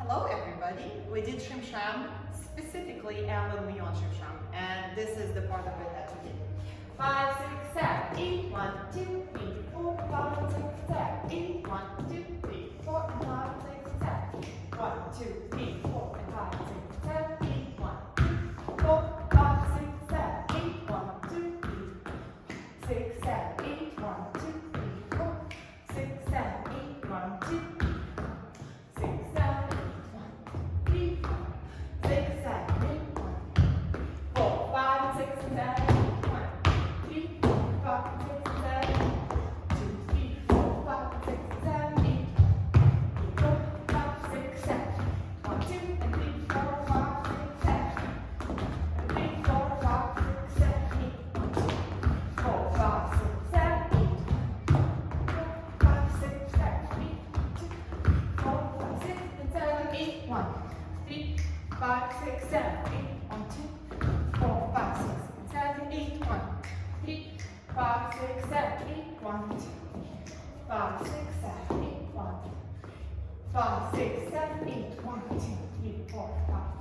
Hello everybody. We did Shim Sham, specifically a little beyond Shim Sham, and this is the part of it that we did. 5, 6, 7, 8, 1, 2, 3, 4, 5, 6, 7, 8, 1, 2, 3, 4, 5, 6, 7, 1, 2, 3, 4, 5, 6, 7, 8, 1, 2, 4, 5, 6, 7, 8, 1, 2, 3, 6, 7, 8, 1, 2, 3, 4, 6, 7, 8, 1, 2, 5, 6, 7, 8, 1, 2, 4, 5, 6, 7, 8, 1, 3, 5, 6, 7, 8, 1, 2, 5, 6, 7, 8, 1, 5, 6, 7, 8, 1, 2, 3, 4, 5.